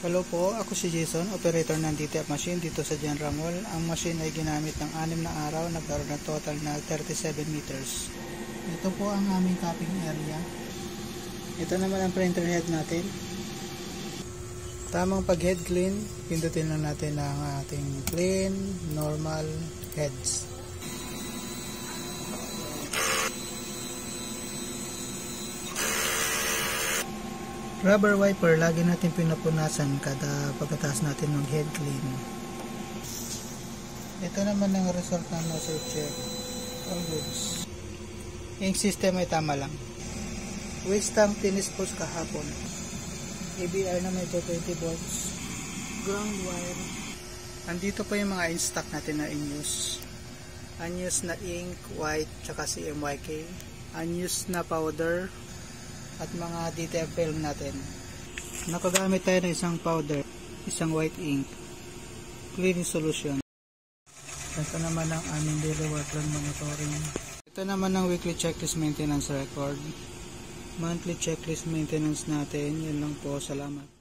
Hello po, ako si Jason, operator ng DTF machine dito sa General Mall. Ang machine ay ginamit ng 6 na araw, nagkaroon ng total na 37 meters. Ito po ang aming copying area. Ito naman ang printer head natin. Tamang pag head clean, pindutin lang natin ang ating clean, normal heads. Rubber wiper, lagi natin pinapunasan kada pagkatapos natin ng head clean. Ito naman ang result ng nozzle check. All goods. Ink system ay tama lang. Waste tank tinispos kahapon. ABR na may 20 volts. Ground wire. Andito po yung mga in-stock natin na in-use. Unused na ink, white, tsaka CMYK. Unused na powder at mga detail film natin. Nakagamit tayo ng isang powder, isang white ink, cleaning solution. Ito naman ang aming daily workload monitoring. Ito naman ang weekly checklist maintenance record. Monthly checklist maintenance natin. Yun lang po. Salamat.